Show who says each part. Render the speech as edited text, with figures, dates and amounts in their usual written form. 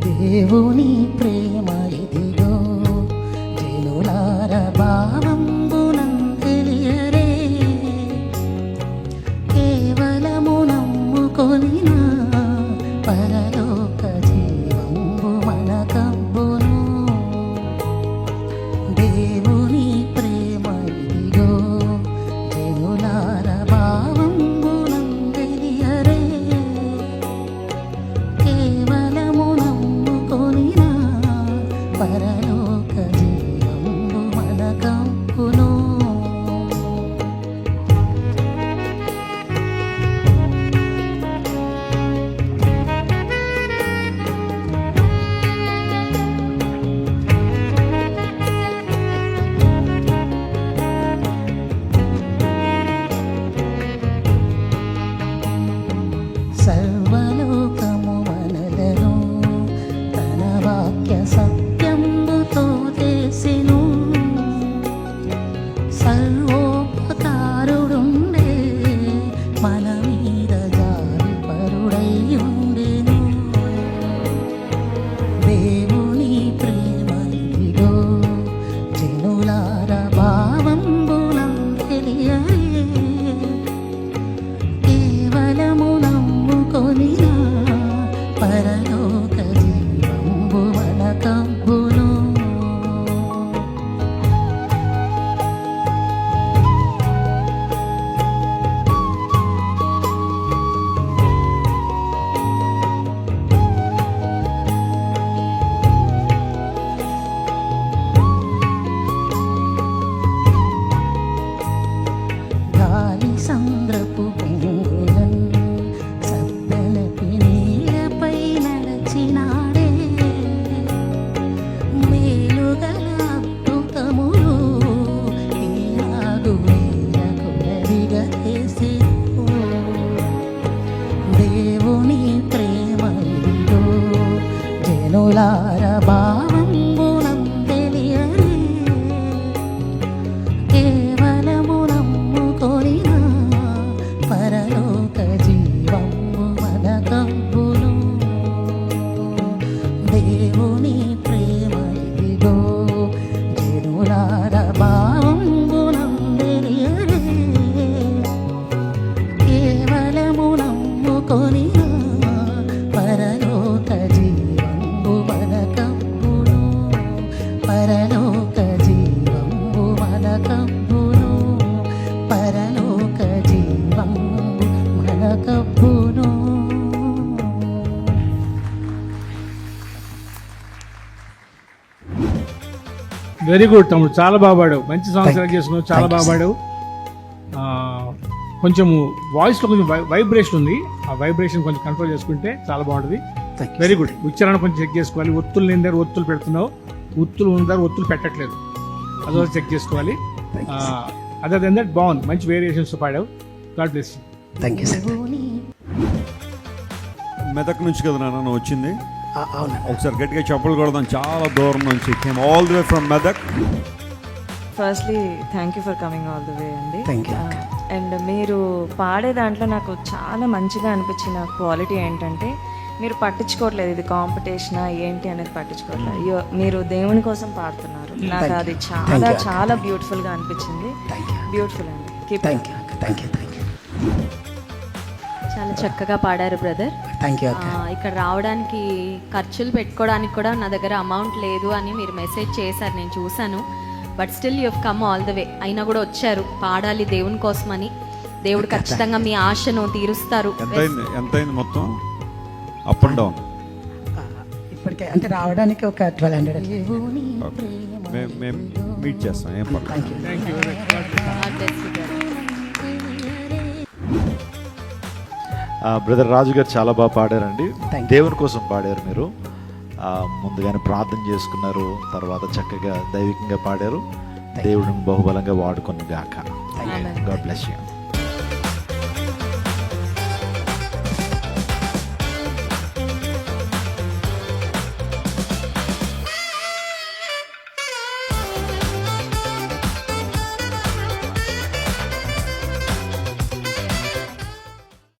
Speaker 1: దేవుని ప్రేమ ఇదిగో జనులార భావంబునం తెలియరే, కేవలము నమ్ముకొనిన పరలోక జీవంబు మనకబ్బును. దేవుని ప్రేమ ఇదిగో జనులార భావంబునం తెలియరే, కేవలము నమ్ముకొనిన పరలోక జీవంబు మనకబ్బును. సర్వలోకము మనలను తన వాక్య సత్యంబుతో చేసెను, సర్వోపకారుడుండే మన మీద జాలిపరుడై ఉండెను. దేవుని ప్రేమ ఇదిగో జనులార భావంబునం తెలియరే, కేవలము నమ్ముకొనిన పరలోక జీవంబు మనకబ్బును. గాలి సంద్రపు పొంగులన్ సబ్బెలపి నీలపై నడచినాడే, మేలుగల అద్భుతములు ఈనాడు వేలకు రవిగా చేసెను. దేవుని ప్రేమ ఇదిగో జనులార భావంబునం తెలియరే, కేవలము నమ్ముకొనిన పరలోక జీవంబు మనకబ్బును. దేవుని ప్రేమ ఇదిగో జనులార భావంబునం తెలియరే, కేవలము నమ్ముకొనిన పరలోక జీవంబు మనకబ్బును. పరలోక జీవంబు మనకబ్బును. పరలోక జీవంబు మనకబ్బును.
Speaker 2: వెరీ గుడ్ తమ్ముడు, చాలా బాగా పాడావు. మంచి సాంగ్ సెలెక్ట్ చేసుకున్నావు, చాలా బాగా పాడావు. కొంచెం వాయిస్లో కొంచెం వైబ్రేషన్ ఉంది, ఆ వైబ్రేషన్ కొంచెం కంట్రోల్ చేసుకుంటే చాలా బాగుంటుంది.
Speaker 1: Thank you.
Speaker 2: Very good. ఉచ్చారణ కొంచెం చెక్ చేసుకోవాలి. ఒత్తులు లేని దగ్గర ఒత్తులు పెడుతున్నావు, ఒత్తులు ఉన్న దగ్గర ఒత్తులు పెట్టట్లేదు, అదో చెక్ చేసుకోవాలి. అదర్ దెన్ దట్ బాగుంది, మంచి వేరియేషన్స్ పాడావు. God bless you.
Speaker 1: Thank you sir.
Speaker 3: Medak నుంచి కదా నాన్న నువ్వు వచ్చింది?
Speaker 1: అవునా.
Speaker 3: ఒకసారి గట్టిగా చెప్పులు కొడదాం. చాలా దూరం నుంచి came all the way from Medak.
Speaker 4: Firstly thank you for coming all the way అండి.
Speaker 1: Thank you.
Speaker 4: అండ్ మీరు పాడే దాంట్లో నాకు చాలా మంచిగా అనిపించిన క్వాలిటీ ఏంటంటే మీరు పట్టించుకోవట్లేదు ఇది కాంపిటీషనా ఏంటి అనేది పట్టించుకోవట్లేదు. మీరు దేవుని కోసం పాడుతున్నారు. నాకు అది చాలా చాలా బ్యూటిఫుల్గా అనిపించింది. బ్యూటిఫుల్ అండి. Keep
Speaker 1: thank you thank you thank you
Speaker 5: చాలా చక్కగా పాడారు బ్రదర్.
Speaker 1: థ్యాంక్ యూ అక్క.
Speaker 5: ఇక్కడ రావడానికి ఖర్చులు పెట్టుకోవడానికి కూడా నా దగ్గర అమౌంట్ లేదు అని మీరు మెసేజ్ చేశారు, నేను చూశాను. But still you have come all the way. అయినా కూడా వచ్చారు పాడాలి దేవుని కోసమని. దేవుడు ఖచ్చితంగా మీ ఆశను తీరుస్తారు.
Speaker 3: ఎంతైంది మొత్తం అప్ అండ్ డౌన్?
Speaker 1: ఇప్పటికే అంటే రావడానికి ఒక 1200.
Speaker 3: మేము మీట్ చేస్తాం, ఏం పర్లేదు.
Speaker 1: Thank you.
Speaker 2: Thank you.
Speaker 5: God bless you, brother.
Speaker 6: Brother Raju garu చాలా బాగా పాడారండి.
Speaker 1: Thank you.
Speaker 6: దేవుని కోసం పాడారు మీరు. ముందుగానే ప్రార్థన చేసుకున్నారు, తర్వాత చక్కగా దైవికంగా పాడారు. దేవుడిని బహుబలంగా వాడుకొని గాక.
Speaker 5: Amen.
Speaker 6: God bless you.